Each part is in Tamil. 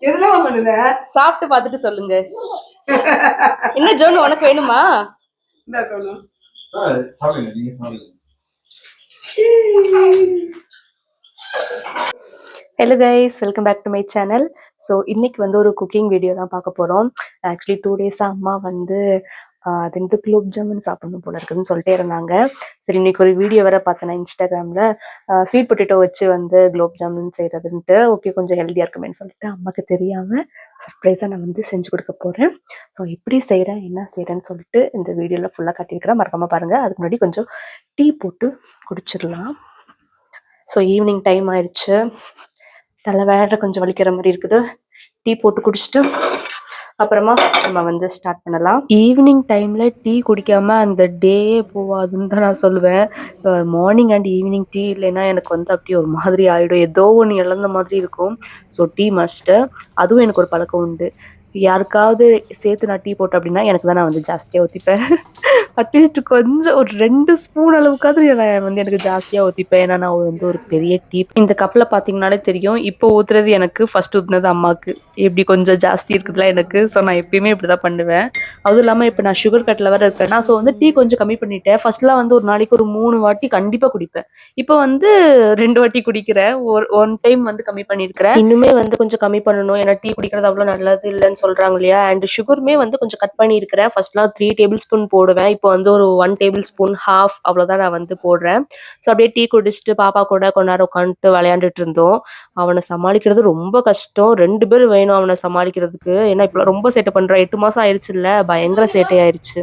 எதுலாம் பண்ணுத? சாப்பிட்டு பார்த்துட்டு சொல்லுங்க. என்ன ஜோன் உனக்கு வேணுமா? இந்த சொல்லு. சாப்பிடுங்க, நீங்க சாப்பிடுங்க. Hello guys, welcome back to my channel. So இன்னைக்கு வந்து ஒரு குக்கிங் வீடியோ தான் பார்க்க போகிறோம். ஆக்சுவலி 2 டேஸாக அம்மா வந்து அது வந்து குலோப் ஜாமுன் சாப்பிடணும் போல இருக்குதுன்னு சொல்லிட்டே இருந்தாங்க. சரி, இன்னைக்கு ஒரு வீடியோ வேற பார்த்தேன் இன்ஸ்டாகிராமில், ஸ்வீட் பொட்டேட்டோ வச்சு வந்து குலோப் ஜாமுன் செய்கிறதுன்ட்டு. ஓகே, கொஞ்சம் ஹெல்த்தியாக இருக்குமேன்னு சொல்லிட்டு அம்மாவுக்கு தெரியாமல் சர்ப்ரைஸாக நான் வந்து செஞ்சு கொடுக்க போகிறேன். ஸோ எப்படி செய்கிறேன், என்ன செய்கிறேன்னு சொல்லிட்டு இந்த வீடியோவில் ஃபுல்லாக காட்டியிருக்கிறேன், மறக்காமல் பாருங்கள். அதுக்கு முன்னாடி கொஞ்சம் டீ போட்டு குடிச்சிடலாம். ஸோ ஈவினிங் டைம் ஆயிடுச்சு, தலை வேற கொஞ்சம் வலிக்கிற மாதிரி இருக்குது. டீ போட்டு குடிச்சிட்டு அப்புறமா நம்ம வந்து ஸ்டார்ட் பண்ணலாம். ஈவினிங் டைமில் டீ குடிக்காமல் அந்த டேயே போகாதுன்னு தான் நான் சொல்லுவேன். மார்னிங் அண்ட் ஈவினிங் டீ இல்லைன்னா எனக்கு வந்து அப்படியே ஒரு மாதிரி ஆகிடும், ஏதோ ஒன்று இழந்த மாதிரி இருக்கும். So tea must. அதுவும் எனக்கு ஒரு பழக்கம் உண்டு, யாருக்காவது சேர்த்து நான் டீ போட்டேன் அப்படின்னா எனக்கு தான் நான் வந்து ஜாஸ்தியாக ஊற்றிப்பேன். அட்லீஸ்ட் கொஞ்சம் ஒரு 2 ஸ்பூன் அளவுக்காவது நான் வந்து எனக்கு ஜாஸ்தியாக ஊற்றிப்பேன். ஏன்னா நான் வந்து ஒரு பெரிய டீ. இந்த கப்பில் பார்த்தீங்கன்னாலே தெரியும், இப்போ ஊற்றுறது எனக்கு, ஃபர்ஸ்ட் ஊற்றுனது அம்மாவுக்கு. இப்படி கொஞ்சம் ஜாஸ்தி இருக்குதுல எனக்கு. ஸோ நான் எப்பயுமே இப்படி தான் பண்ணுவேன். அதுவும் இல்லாமல் இப்போ நான் சுகர் கட்டில் வேறு இருக்கேன்னா, ஸோ வந்து டீ கொஞ்சம் கம்மி பண்ணிட்டேன். ஃபர்ஸ்ட்லாம் வந்து ஒரு நாளைக்கு ஒரு 3 வாட்டி கண்டிப்பாக குடிப்பேன். இப்போ வந்து 2 வாட்டி குடிக்கிறேன். ஒன் டைம் வந்து கம்மி பண்ணியிருக்கிறேன். இன்னுமே வந்து கொஞ்சம் கம்மி பண்ணணும், ஏன்னா டீ குடிக்கிறது அவ்வளோ நல்லது இல்லைன்னு சொல்கிறாங்க இல்லையா. அண்ட் சுகருமே வந்து கொஞ்சம் கட் பண்ணியிருக்கிறேன். ஃபர்ஸ்ட்லாம் 3 டேபிள் ஸ்பூன் போடுவேன், இப்போ வந்து ஒரு 1 டேபிள் ஸ்பூன் ½ அவ்வளோதான் நான் வந்து போடுறேன். ஸோ அப்படியே டீ குடிச்சிட்டு பாப்பா கூட கொஞ்ச நேரம் உட்காந்துட்டு விளையாண்டுட்டு இருந்தோம். அவனை சமாளிக்கிறது ரொம்ப கஷ்டம், 2 பேர் வேணும் அவனை சமாளிக்கிறதுக்கு. ஏன்னா இப்போ ரொம்ப சேட்டை பண்ணுறான், 8 மாதம் ஆயிடுச்சு இல்லை, பயங்கர சேட்டை ஆயிடுச்சு.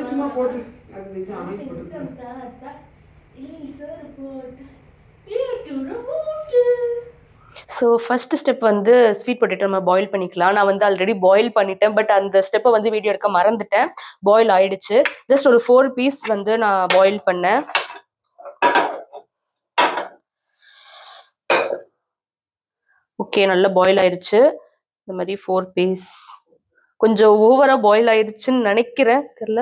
சும்மா போட்டு ஸோ ஃபர்ஸ்ட் ஸ்டெப் வந்து ஸ்வீட் பொட்டேட்டோ நம்ம பாயில் பண்ணிக்கலாம். நான் வந்து ஆல்ரெடி பாயில் பண்ணிட்டேன், பட் அந்த ஸ்டெப்பை வந்து வீடியோ எடுக்க மறந்துட்டேன். பாயில் ஆயிடுச்சு. ஜஸ்ட் ஒரு 4 பீஸ் வந்து நான் பாயில் பண்ணேன். ஓகே, நல்லா பாயில் ஆயிடுச்சு. இந்த மாதிரி 4 பீஸ். கொஞ்சம் ஓவராக பாயில் ஆயிடுச்சுன்னு நினைக்கிறேன், தெரியல.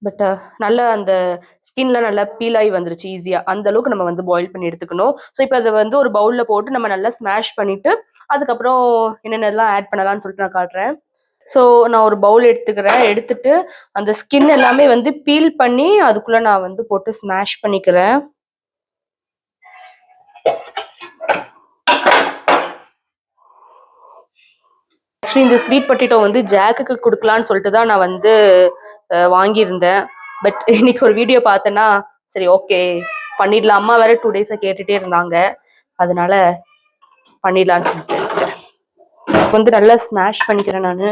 பட் நல்லா அந்த ஸ்கின்ல நல்லா பீல் ஆகி வந்துருச்சு ஈஸியாக. அந்த அளவுக்கு நம்ம வந்து பாயில் பண்ணி எடுத்துக்கணும். ஸோ இப்போ அதை வந்து ஒரு பவுலில் போட்டு நம்ம நல்லா ஸ்மாஷ் பண்ணிவிட்டு அதுக்கப்புறம் என்னென்னலாம் ஆட் பண்ணலாம்னு சொல்லிட்டு நான் காட்டுறேன். ஸோ நான் ஒரு பவுல் எடுத்துக்கிறேன். எடுத்துட்டு அந்த ஸ்கின் எல்லாமே வந்து பீல் பண்ணி அதுக்குள்ளே நான் வந்து போட்டு ஸ்மாஷ் பண்ணிக்கிறேன். ஆக்சுவலி இந்த ஸ்வீட் பொட்டேட்டோ வந்து ஜாக்குக்கு கொடுக்கலான்னு சொல்லிட்டு தான் நான் வந்து வாங்கியிருந்தேன். பட் இன்னைக்கு ஒரு வீடியோ பார்த்தேன்னா சரி ஓகே பண்ணிடலாம். அம்மா வேற 2 டேஸாக கேட்டுகிட்டே இருந்தாங்க, அதனால பண்ணிடலான்னு சொல்லிட்டு வந்து நல்லா ஸ்மாஷ் பண்ணிக்கிறேன் நான்.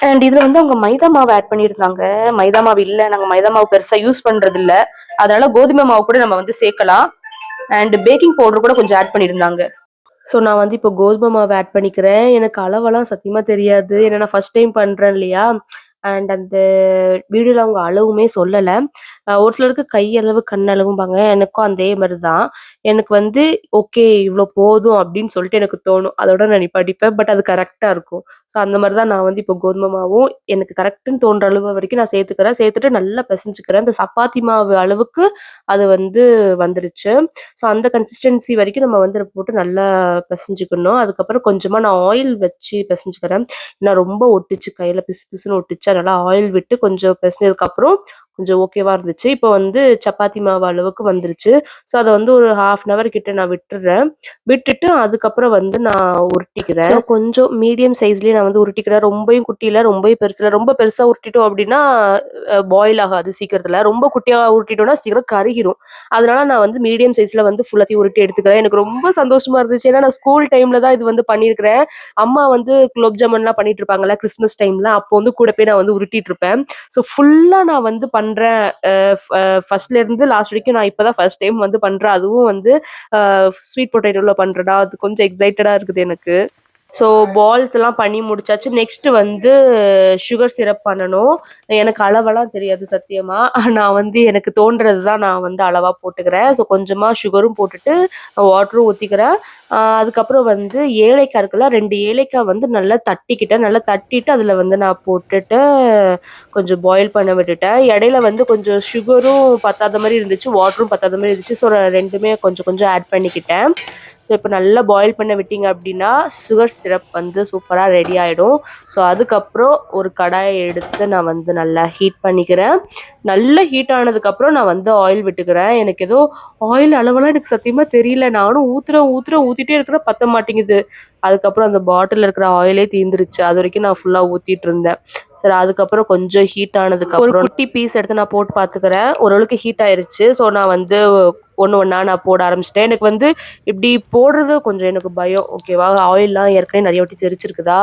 அண்ட் இதுல வந்து அவங்க மைதா மாவு ஆட் பண்ணியிருந்தாங்க. மைதா மாவு இல்லை, நாங்கள் மைதா மாவு பெருசாக யூஸ் பண்றது இல்லை, அதனால கோதுமை மாவு கூட நம்ம வந்து சேர்க்கலாம். அண்ட் பேக்கிங் பவுடர் கூட கொஞ்சம் ஆட் பண்ணியிருந்தாங்க. ஸோ நான் வந்து இப்போ கோதுமை மாவு ஆட் பண்ணிக்கிறேன். எனக்கு அளவெல்லாம் சத்தியமாக தெரியாது, ஏன்னா நான் ஃபர்ஸ்ட் டைம் பண்ணுறேன் இல்லையா. அண்ட் அந்த வீடியோவில் அவங்க அளவுமே சொல்லலை. ஒரு சிலருக்கு கையளவு கண்ணளவும்பாங்க, எனக்கும் அதே மாதிரி தான். எனக்கு வந்து ஓகே இவ்வளோ போதும் அப்படின்னு சொல்லிட்டு எனக்கு தோணும், அதோட நான் நிப்பாட்டிப்பேன். பட் அது கரெக்டாக இருக்கும். ஸோ அந்த மாதிரி தான் நான் வந்து இப்போ கோதுமை மாவும் எனக்கு கரெக்டுன்னு தோன்ற அளவு வரைக்கும் நான் சேர்த்துக்கிறேன். சேர்த்துட்டு நல்லா பிசைஞ்சுக்கிறேன். இந்த சப்பாத்தி மாவு அளவுக்கு அது வந்து வந்துருச்சு. ஸோ அந்த கன்சிஸ்டன்சி வரைக்கும் நம்ம வந்து போட்டு நல்லா பிசைஞ்சுக்கணும். அதுக்கப்புறம் கொஞ்சமாக நான் ஆயில் வச்சு பிசைஞ்சுக்கிறேன், ஏன்னா ரொம்ப ஒட்டிச்சு கையில், பிசு பிசுன்னு ஒட்டிச்சு. அதனால ஆயில் விட்டு கொஞ்சம் பிசைஞ்சதுக்கப்புறம் கொஞ்சம் ஓகேவா இருந்துச்சு. இப்போ வந்து சப்பாத்தி மாவு அளவுக்கு வந்துருச்சு. ஸோ அதை வந்து ஒரு ½ அன் ஹவர் கிட்ட நான் விட்டுறேன். விட்டுட்டு அதுக்கப்புறம் வந்து நான் உருட்டிக்கிறேன். ஸோ கொஞ்சம் மீடியம் சைஸ்லேயே நான் வந்து உருட்டிக்கிறேன். ரொம்பவும் குட்டியில் ரொம்பவும் பெருசில். ரொம்ப பெருசாக உருட்டிட்டோம் அப்படின்னா பாயில் ஆகாது சீக்கிரத்தில், ரொம்ப குட்டியாக உருட்டிட்டோம்னா சீக்கிரம் கருகிரும். அதனால நான் வந்து மீடியம் சைஸில் வந்து ஃபுல்லாத்தையும் உருட்டி எடுத்துக்கிறேன். எனக்கு ரொம்ப சந்தோஷமா இருந்துச்சு, ஏன்னா நான் ஸ்கூல் டைமில் தான் இது வந்து பண்ணியிருக்கிறேன். அம்மா வந்து குலோப் ஜாமுன்லாம் பண்ணிட்டு இருப்பாங்கல்ல கிறிஸ்மஸ் டைமில், அப்போ வந்து கூட போய் நான் வந்து உருட்டிட்டு இருப்பேன். ஸோ ஃபுல்லாக நான் வந்து பண்ணுறேன், ஃபர்ஸ்ட்ல இருந்து லாஸ்ட் வரைக்கும். நான் இப்போதான் ஃபர்ஸ்ட் டைம் வந்து பண்ணுறேன், அதுவும் வந்து ஸ்வீட் பொட்டேட்டோவில் பண்ணுறேன்னா அது கொஞ்சம் எக்ஸைட்டடாக இருக்குது எனக்கு. ஸோ பால்ஸ் எல்லாம் பண்ணி முடிச்சாச்சு. நெக்ஸ்ட் வந்து சுகர் சிரப் பண்ணணும். எனக்கு அளவெல்லாம் தெரியாது சத்தியமா. நான் வந்து எனக்கு தோன்றது தான் நான் வந்து அளவா போட்டுக்கிறேன். ஸோ கொஞ்சமா சுகரும் போட்டுட்டு வாட்டரும் ஊற்றிக்கிறேன். அதுக்கப்புறம் வந்து ஏலக்காய் இருக்குல்ல, 2 ஏலக்காய் வந்து நல்லா தட்டிக்கிட்டேன். நல்லா தட்டிட்டு அதில் வந்து நான் போட்டுட்டு கொஞ்சம் பாயில் பண்ண விட்டுட்டேன். இடையில வந்து கொஞ்சம் சுகரும் பத்தாத மாதிரி இருந்துச்சு, வாட்டரும் பத்தாத மாதிரி இருந்துச்சு. ஸோ ரெண்டுமே கொஞ்சம் கொஞ்சம் ஆட் பண்ணிக்கிட்டேன். ஸோ இப்போ நல்லா பாயில் பண்ண விட்டிங்க அப்படின்னா சுகர் சிரப் வந்து சூப்பராக ரெடி ஆகிடும். ஸோ அதுக்கப்புறம் ஒரு கடாயை எடுத்து நான் வந்து நல்லா ஹீட் பண்ணிக்கிறேன். நல்லா ஹீட் ஆனதுக்கப்புறம் நான் வந்து ஆயில் விட்டுக்கிறேன். எனக்கு ஏதோ ஆயில் அளவெல்லாம் எனக்கு சத்தியமாக தெரியல. நானும் ஊற்றிட்டே இருக்கிறேன், பற்ற மாட்டேங்குது. அதுக்கப்புறம் அந்த பாட்டிலில் இருக்கிற ஆயிலே தீந்துருச்சு. அது வரைக்கும் நான் ஃபுல்லாக ஊற்றிட்டு இருந்தேன். சரி, அதுக்கப்புறம் கொஞ்சம் ஹீட் ஆனதுக்கப்புறம் ஒரு குட்டி பீஸ் எடுத்து நான் போட்டு பார்த்துக்கிறேன். ஓரளவுக்கு ஹீட் ஆயிருச்சு. ஸோ நான் வந்து ஒன்று ஒன்றா நான் போட ஆரம்பிச்சிட்டேன். எனக்கு வந்து இப்படி போடுறது கொஞ்சம் எனக்கு பயம். ஓகேவா, ஆயிலெலாம் ஏற்கனவே நிறைய வாட்டி தெரிச்சிருக்குதா,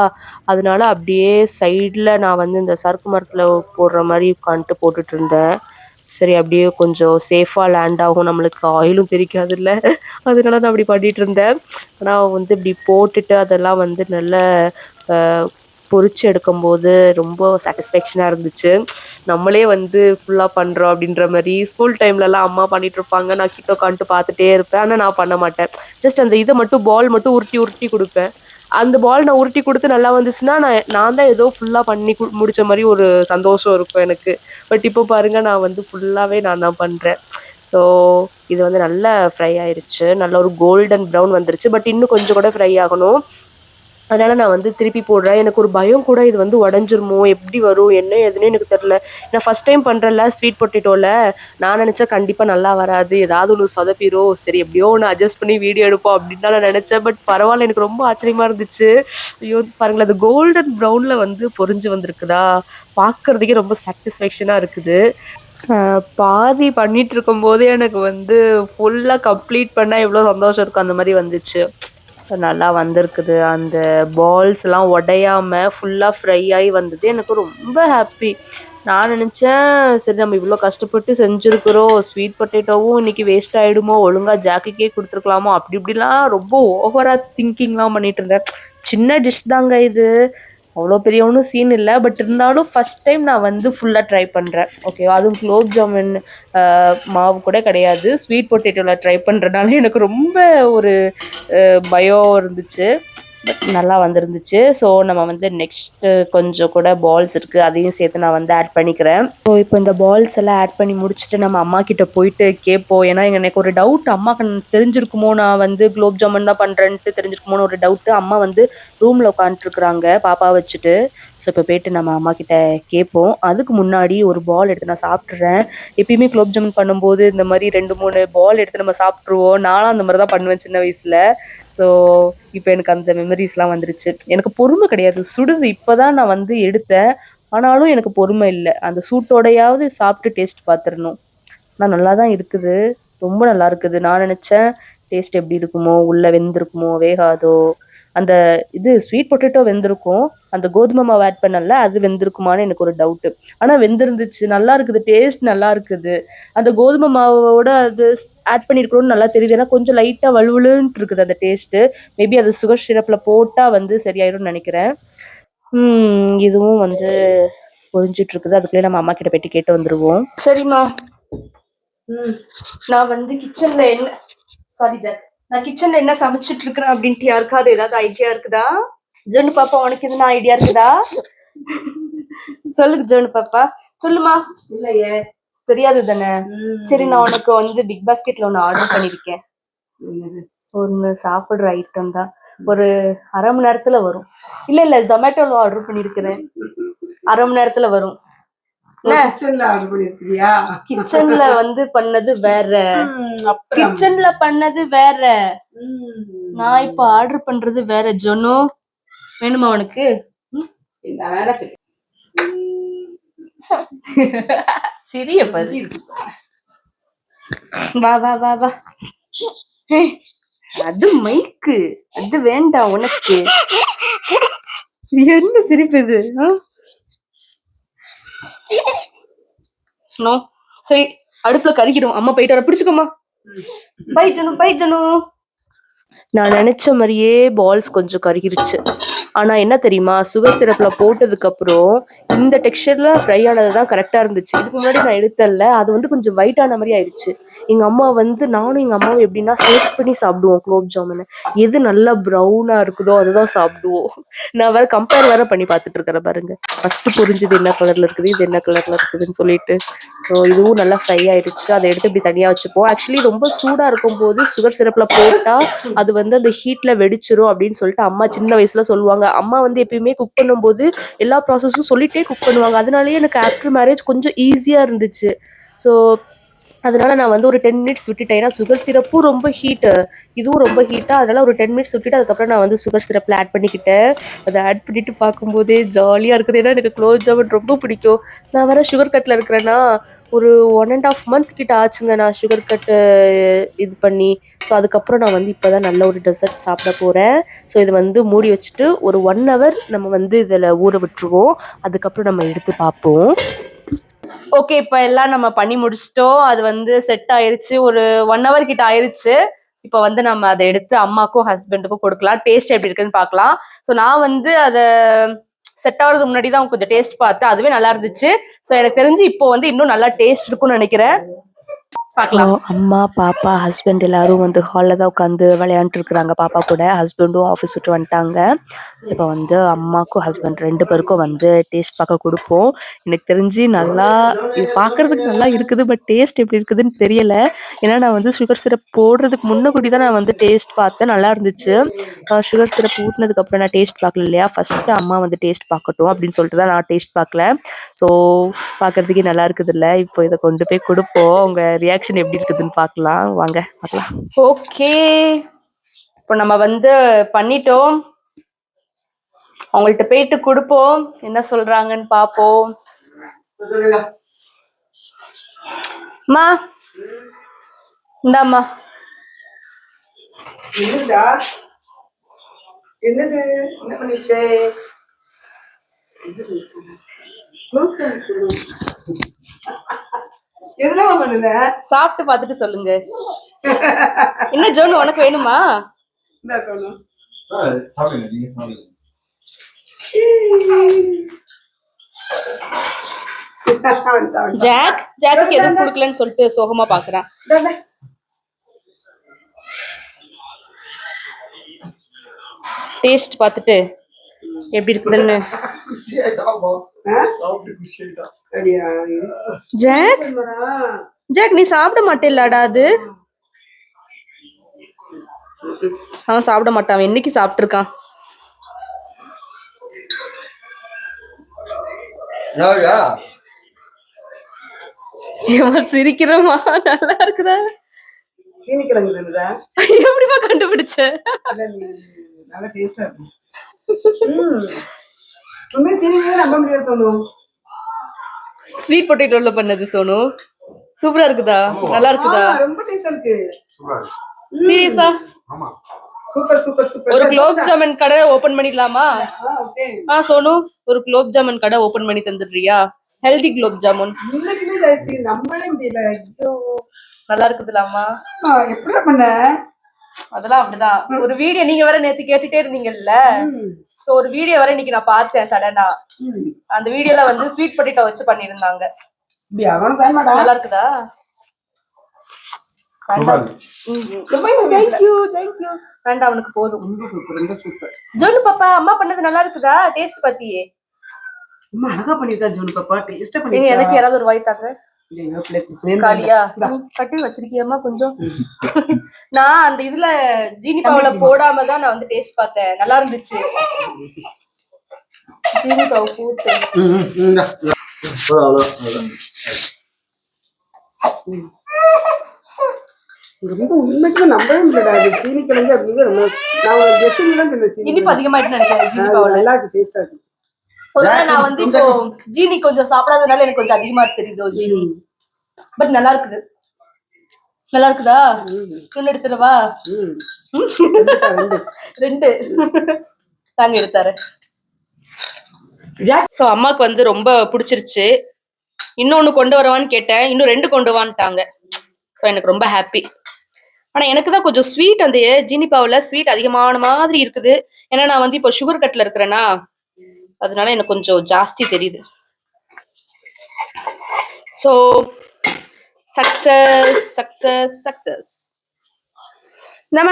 அதனால அப்படியே சைடில் நான் வந்து இந்த சறுக்கு மரத்தில் போடுற மாதிரி உட்காந்துட்டு போட்டுட்டு இருந்தேன். சரி, அப்படியே கொஞ்சம் சேஃபாக லேண்ட் ஆகும், நம்மளுக்கு ஆயிலும் தெரிக்காதுல்ல, அதனால நான் அப்படி பண்ணிட்டு இருந்தேன். ஆனால் வந்து இப்படி போட்டுட்டு அதெல்லாம் வந்து நல்ல பொரிச்சு எடுக்கும்போது ரொம்ப சாட்டிஸ்ஃபேக்ஷனாக இருந்துச்சு. நம்மளே வந்து ஃபுல்லாக பண்ணுறோம் அப்படின்ற மாதிரி. ஸ்கூல் டைம்லலாம் அம்மா பண்ணிட்டு இருப்பாங்க, நான் கிட்ட உட்காந்துட்டு பார்த்துட்டே இருப்பேன். ஆனால் நான் பண்ண மாட்டேன். ஜஸ்ட் அந்த இதை மட்டும் பால் மட்டும் உருட்டி கொடுப்பேன். அந்த பால் நான் உருட்டி கொடுத்து நல்லா வந்துச்சுன்னா நான் தான் ஏதோ ஃபுல்லாக பண்ணி முடித்த மாதிரி ஒரு சந்தோஷம் இருக்கும் எனக்கு. பட் இப்போ பாருங்கள், நான் வந்து ஃபுல்லாகவே நான் தான் பண்ணுறேன். ஸோ இது வந்து நல்லா ஃப்ரை ஆயிடுச்சு. நல்ல ஒரு கோல்டன் ப்ரௌன் வந்துருச்சு. பட் இன்னும் கொஞ்சம் கூட ஃப்ரை ஆகணும். அதனால் நான் வந்து திருப்பி போடுறேன். எனக்கு ஒரு பயம் கூட, இது வந்து உடஞ்சிருமோ, எப்படி வரும், என்ன ஏதுன்னு எனக்கு தெரில. நான் ஃபஸ்ட் டைம் பண்ணுறேன்ல ஸ்வீட் பொட்டேட்டோவில். நான் நினச்சேன் கண்டிப்பாக நல்லா வராது, ஏதாவது ஒன்று சொதப்பிடும், சரி எப்படியோ ஒன்று அட்ஜஸ்ட் பண்ணி வீடியோ எடுப்போம் அப்படின்னு தான் நான் நினச்சேன். பட் பரவாயில்ல, எனக்கு ரொம்ப ஆச்சரியமாக இருந்துச்சு. ஐயோ பாருங்களேன், அது கோல்டன் ப்ரௌனில் வந்து பொரிஞ்சு வந்திருக்குதா, பார்க்குறதுக்கே ரொம்ப சாட்டிஸ்ஃபேக்ஷனாக இருக்குது. பாதி பண்ணிகிட்டு இருக்கும்போதே எனக்கு வந்து ஃபுல்லாக கம்ப்ளீட் பண்ணால் எவ்வளோ சந்தோஷம் இருக்கும், அந்த மாதிரி வந்துச்சு. நல்லா வந்திருக்குது. அந்த பால்ஸ்லாம் உடையாமல் ஃபுல்லாக ஃப்ரை ஆகி வந்தது எனக்கு ரொம்ப ஹாப்பி. நான் நினச்சேன், சரி நம்ம இவ்வளோ கஷ்டப்பட்டு செஞ்சுருக்குறோம், ஸ்வீட் பொட்டேட்டோவும் இன்றைக்கி வேஸ்ட் ஆகிடுமோ, ஒழுங்காக ஜாக்கிக்கே கொடுத்துருக்கலாமோ, அப்படி இப்படிலாம் ரொம்ப ஓவராக திங்கிங்லாம் பண்ணிகிட்டு இருந்தேன். சின்ன டிஷ் தாங்க இது, அவ்வளோ பெரிய ஒன்றும் சீன் இல்லை. பட் இருந்தாலும் ஃபஸ்ட் டைம் நான் வந்து ஃபுல்லாக ட்ரை பண்ணுறேன். ஓகேவா, அதுவும் குலோப் ஜாமுன் மாவு கூட கிடையாது, ஸ்வீட் பொட்டேட்டோவில் ட்ரை பண்ணுறதுனால எனக்கு ரொம்ப ஒரு பயம் இருந்துச்சு. பட் நல்லா வந்துருந்துச்சு. ஸோ நம்ம வந்து நெக்ஸ்ட்டு கொஞ்சம் கூட பால்ஸ் இருக்குது, அதையும் சேர்த்து நான் வந்து ஆட் பண்ணிக்கிறேன். ஸோ இப்போ இந்த பால்ஸ் எல்லாம் ஆட் பண்ணி முடிச்சுட்டு நம்ம அம்மா கிட்ட போயிட்டு கேட்போம். ஏன்னா எனக்கு ஒரு டவுட், அம்மாக்கு தெரிஞ்சிருக்குமோ நான் வந்து குலோப் ஜாமுன் தான் பண்ணுறேன்ட்டு தெரிஞ்சிருக்குமோன்னு ஒரு டவுட்டு. அம்மா வந்து ரூமில் உட்காந்துருக்குறாங்க பாப்பா வச்சுட்டு. ஸோ இப்போ போய்ட்டு நம்ம அம்மா கிட்ட கேட்போம். அதுக்கு முன்னாடி ஒரு பால் எடுத்து நான் சாப்பிட்றேன். எப்பயுமே குலோப் ஜாமுன் பண்ணும்போது இந்த மாதிரி 2-3 பால் எடுத்து நம்ம சாப்பிட்ருவோம். நானும் அந்த மாதிரி தான் பண்ணுவேன் சின்ன வயசில். ஸோ இப்போ எனக்கு அந்த மெமரிஸ்லாம் வந்துருச்சு. எனக்கு பொறுமை கிடையாது, சுடுது இப்போ தான் நான் வந்து எடுத்தேன். ஆனாலும் எனக்கு பொறுமை இல்லை, அந்த சூட்டோடையாவது சாப்பிட்டு டேஸ்ட் பார்த்துடணும். ஆனால் நல்லா தான் இருக்குது, ரொம்ப நல்லா இருக்குது. நான் நினச்சேன் டேஸ்ட் எப்படி இருக்குமோ, உள்ளே வெந்திருக்குமோ வேகாதோ, அந்த இது ஸ்வீட் பொட்டேட்டோ வெந்திருக்கும், அந்த கோதுமை மாவு ஆட் பண்ணல அது வெந்திருக்குமான்னு எனக்கு ஒரு டவுட்டு. ஆனால் வெந்திருந்துச்சு, நல்லா இருக்குது, டேஸ்ட் நல்லா இருக்குது. அந்த கோதுமை மாவோட அது ஆட் பண்ணியிருக்கிறோன்னு நல்லா தெரியுது. ஏன்னா கொஞ்சம் லைட்டாக வலுவலுன்ட்டு இருக்குது அந்த டேஸ்ட்டு. மேபி அது சுகர் சிரப்பில் போட்டால் வந்து சரியாயிரும்னு நினைக்கிறேன். இதுவும் வந்து பொரிஞ்சிட்டு இருக்குது. அதுக்குள்ளே நம்ம அம்மா கிட்ட போயிட்டு கேட்டு வந்துடுவோம். சரிம்மா, நான் வந்து கிச்சனில் என்ன நான் கிச்சன்ல என்ன சமைச்சிட்டு இருக்கிறேன் அப்படின்ட்டு யாருக்காவது ஏதாவது ஐடியா இருக்குதா? ஜோனு பாப்பா, உனக்கு எதுனா ஐடியா இருக்குதா? சொல்லுங்க ஜோனு பாப்பா, சொல்லுமா. இல்லையே, தெரியாது தானே. சரி, நான் உனக்கு வந்து பிக் பாஸ்கெட்ல ஒன்று ஆர்டர் பண்ணிருக்கேன். ஒன்று சாப்பிடுற ஐட்டம் தான், ஒரு அரை மணி நேரத்துல வரும். இல்ல ஜொமேட்டோல ஆர்டர் பண்ணிருக்கிறேன், அரை மணி நேரத்துல வரும். கிச்சன்ல வந்து பண்ணது வேற, கிச்சன்ல பண்ணது வேற, நான் இப்ப ஆர்டர் பண்றது வேற. ஜொனு, வேணுமா உனக்கு? சிரிய பாரு, வா வா வா வா. அது மைக்கு, அது வேண்டாம் உனக்கு. என்ன சிரிப்பு இது? சரி, அடுப்புல கறிக்கிடும், அம்மா போயிட்டு வர, பிடிச்சுக்கோமா. By ஜனு, by ஜனு. நான் நினைச்ச மாதிரியே பால்ஸ் கொஞ்சம் கருகிருச்சு. ஆனா என்ன தெரியுமா, சுகர் சிரப்ல போட்டதுக்கு அப்புறம் இந்த டெக்ஸ்சர்ல ஃப்ரை ஆனது தான் கரெக்டா இருந்துச்சு. இதுக்கு முன்னாடி நான் எடுத்தேன்ல, அது வந்து கொஞ்சம் ஒயிட் ஆன மாதிரி ஆயிடுச்சு. எங்க அம்மா வந்து நானும் எங்க அம்மாவும் எப்படின்னா செலக்ட் பண்ணி சாப்பிடுவோம் குலோப் ஜாமுன். எது நல்லா ப்ரௌனா இருக்குதோ அதுதான் சாப்பிடுவோம். நான் வேற கம்பேர் வேற பண்ணி பார்த்துட்டு இருக்கிறேன் பாருங்க. ஃபர்ஸ்ட் புரிஞ்சுது என்ன கலர்ல இருக்குது, இது என்ன கலர்ல இருக்குதுன்னு சொல்லிட்டு. ஸோ இதுவும் நல்லா ஃப்ரை ஆயிடுச்சு. அதை எடுத்து இப்படி தனியா வச்சுப்போம். ஆக்சுவலி ரொம்ப சூடா இருக்கும் போது சுகர் சிரப்ல போட்டா அது வந்து அந்த ஹீட்ல வெடிச்சிரும் அப்படின்னு சொல்லிட்டு அம்மா சின்ன வயசுல சொல்லுவாங்க. அம்மா வந்து எப்பயுமே குக் பண்ணும்போது எல்லா ப்ராசஸும் சொல்லிட்டே குக் பண்ணுவாங்க. அதனாலயே எனக்கு ஆஃப்டர் மேரேஜ் கொஞ்சம் ஈஸியா இருந்துச்சு. ஸோ அதனால நான் வந்து ஒரு 10 மினிட்ஸ் விட்டுட்டேன். ஏன்னா சுகர் சிரப்பும் ரொம்ப ஹீட்டு, இதுவும் ரொம்ப ஹீட்டா. அதனால ஒரு 10 மினிட்ஸ் விட்டுட்டு அதுக்கப்புறம் நான் வந்து சுகர் சிரப்ல ஆட் பண்ணிக்கிட்டேன். அதை ஆட் பண்ணிட்டு பார்க்கும்போதே ஜாலியா இருக்குது. ஏன்னா எனக்கு குலோப் ஜாமுன் ரொம்ப பிடிக்கும். நான் வேற சுகர் கட்ல இருக்கிறேன்னா ஒரு 1.5 மந்த் கிட்ட ஆச்சுங்க நான் சுகர் கட்டு இது பண்ணி. ஸோ அதுக்கப்புறம் நான் வந்து இப்போதான் நல்ல ஒரு டெசர்ட் சாப்பிட போறேன். ஸோ இதை வந்து மூடி வச்சுட்டு ஒரு 1 hour நம்ம வந்து இதில் ஊற விட்டுருவோம். அதுக்கப்புறம் நம்ம எடுத்து பார்ப்போம். ஓகே, இப்போ எல்லாம் நம்ம பண்ணி முடிச்சிட்டோம். அது வந்து செட் ஆயிருச்சு. ஒரு 1 hour கிட்ட ஆயிருச்சு. இப்போ வந்து நம்ம அதை எடுத்து அம்மாக்கும் ஹஸ்பண்டுக்கும் கொடுக்கலாம். டேஸ்ட் எப்படி இருக்குன்னு பார்க்கலாம். ஸோ நான் வந்து அதை செட் ஆகிறதுக்கு முன்னாடி தான் கொஞ்சம் டேஸ்ட் பார்த்தேன். அதுவே நல்லா இருந்துச்சு. ஸோ எனக்கு தெரிஞ்சு இப்போ வந்து இன்னும் நல்லா டேஸ்ட் இருக்கும்னு நினைக்கிறேன். பார்க்கலாம். அம்மா பாப்பா ஹஸ்பண்ட் எல்லாரும் வந்து ஹாலில் தான் உட்காந்து விளையாண்டுட்டு இருக்கிறாங்க. பாப்பா கூட ஹஸ்பண்டும் ஆஃபீஸ் விட்டு வந்துட்டாங்க. இப்போ வந்து அம்மாக்கும் ஹஸ்பண்ட் 2 பேருக்கும் வந்து டேஸ்ட் பார்க்க கொடுப்போம். எனக்கு தெரிஞ்சு நல்லா இது பார்க்கறதுக்கு நல்லா இருக்குது. பட் டேஸ்ட் எப்படி இருக்குதுன்னு தெரியல. ஏன்னா நான் வந்து சுகர் சிரப் போடுறதுக்கு முன்னக்கூட்டி தான் நான் வந்து டேஸ்ட் பார்த்தேன். நல்லா இருந்துச்சு. சுகர் சிரப் ஊற்றினதுக்கு அப்புறம் நான் டேஸ்ட் பார்க்கல இல்லையா, ஃபர்ஸ்ட் அம்மா வந்து டேஸ்ட் பார்க்கட்டும் அப்படின்னு சொல்லிட்டு தான் நான் டேஸ்ட் பார்க்கல. ஸோ பார்க்கறதுக்கே நல்லா இருக்குது இல்லை. இப்போ இதை கொண்டு போய் கொடுப்போம். உங்க ரியாக்ஷன் எப்படி இருக்குதுன்னு பார்க்கலாம். வாங்க பார்க்கலாம். ஓகே, இப்போ நம்ம வந்து பண்ணிட்டோம். அவங்கள்ட்ட போயிட்டு கொடுப்போம், என்ன சொல்றாங்கன்னு பார்ப்போம். அம்மா இந்தாம்மா. என்னடா என்னது என்ன பண்ணிட்டு எதுலமா பண்ணுத? சாப்பிட்டு பார்த்துட்டு சொல்லுங்க. என்ன ஜோன் உனக்கு வேணுமா? இந்த சொல்லு. சாப்பிடுங்க, நீங்க சாப்பிடுங்க. ஜாக்கு எதுவும் கொடுக்கலன்னு சொல்லிட்டு சோகமா பாக்குறான். டேஸ்ட் பார்த்துட்டு எப்படி இருக்குதுன்னு. ஜாக் நீ சாப்பிட மாட்டேல்லாடா? அது அவன் சாப்பிட மாட்டான். என்னைக்கு சாப்பிட்டு இருக்கான்? சிரிக்கிறமா? நல்லா இருக்குதா? சீனி கிழங்கு எப்படிமா கண்டுபிடிச்ச? நல்லா டேஸ்டா இருக்கு. சீனி நம்ப முடியாது சோனு. ஸ்வீட் பொட்டேட்டோல பண்ணது சோனு. சூப்பரா இருக்குதா? நல்லா இருக்குதா? ரொம்ப டேஸ்டா இருக்கு. சீரியஸா? ஆமா, சூப்பர் சூப்பர் சூப்பர். ஒரு குலோப் ஜாமுன் கடை ஓபன் பண்ணிடலாமா? சோனு ஒரு குலோப் ஜாமுன் கடை ஓபன் பண்ணி தந்துடுறியா? ஹெல்தி குலோப் ஜாமுன். இன்னைக்கு ஜாய்சி நம்பவே முடியல. நல்லா இருக்குதுலாமா? எப்படி பண்ண? அதெல்லாம் அப்படிதான். ஒரு வீடியோ நீங்க வேற நேத்து கேட்டுட்டே இருந்தீங்கல்ல, சோ ஒரு வீடியோ வர இன்னைக்கு நான் பார்த்தேன் சடனா. அந்த வீடியோல வந்து ஸ்வீட் பொட்டேட்டோ வச்சு பண்ணிருந்தாங்க. நல்லா இருக்குதா? வேண்டாம் அவனுக்கு போதும். ரொம்ப சூப்பர். ஜோனு பாப்பா அம்மா பண்ணது நல்லா இருக்குதா? டேஸ்ட் பாத்தியே? அம்மா அழகா பண்ணிருக்கா ஜோனு பாப்பா. டேஸ்டா பண்ணிருக்கா. எனக்கு யாராவது ஒரு வாய் தாங்க. காலியா கட்டி வச்சிருக்கியம்மா கொஞ்சம். நான் அந்த இதுல ஜீனி பாவுல போடாம தான் நான் வந்து டேஸ்ட் பார்த்தேன். நல்லா இருந்துச்சு. ஜீனி பாவு போட்டு உண்மைக்கு நம்பவே முடியல. சீனி கிழங்கு அப்படிங்கிற இனிப்பு அதிகமாயிட்டு நினைக்கிறேன். ஜீனி பாவுல நல்லா இருக்கு, டேஸ்டா இருக்கு. நான் வந்து இப்போ ஜீனி கொஞ்சம் சாப்பிடாதனால எனக்கு கொஞ்சம் அதிகமா தெரியுது ஜீனி. பட் நல்லா இருக்குது. நல்லா இருக்குதா? ஒன்னு எடுத்துடவா? 2 தாங்க எடுத்தாரு. சோ அம்மாக்கு வந்து ரொம்ப பிடிச்சிருச்சு. இன்னொன்னு கொண்டு வரவான்னு கேட்டேன். இன்னும் 2 கொண்டு வான்ட்டாங்க. சோ எனக்கு ரொம்ப ஹாப்பி. ஆனா எனக்கு தான் கொஞ்சம் ஸ்வீட் அந்த ஜீனிப்பாவுல ஸ்வீட் அதிகமான மாதிரி இருக்குது. ஏன்னா நான் வந்து இப்போ சுகர் கட்ல இருக்கிறேன்னா அதனால எனக்கு கொஞ்சம் ஜாஸ்தி தெரியுது. ஸோ சக்சஸ் சக்சஸ் சக்சஸ் நம்ம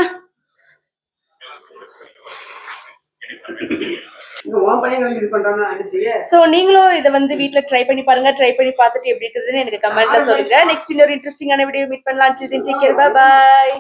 உன் பையன் வந்து இது பண்றான்னு நினைச்சியே. சோ நீங்களும் இதை வந்து வீட்ல ட்ரை பண்ணி பாருங்க. ட்ரை பண்ணி பார்த்துட்டு எப்படி இருக்குதுன்னு எனக்கு கமெண்ட்ல சொல்லுங்க. நெக்ஸ்ட் இன்னொரு இன்ட்ரெஸ்டிங்கான வீடியோ மீட் பண்ணலாம். Till then, take care. Bye bye.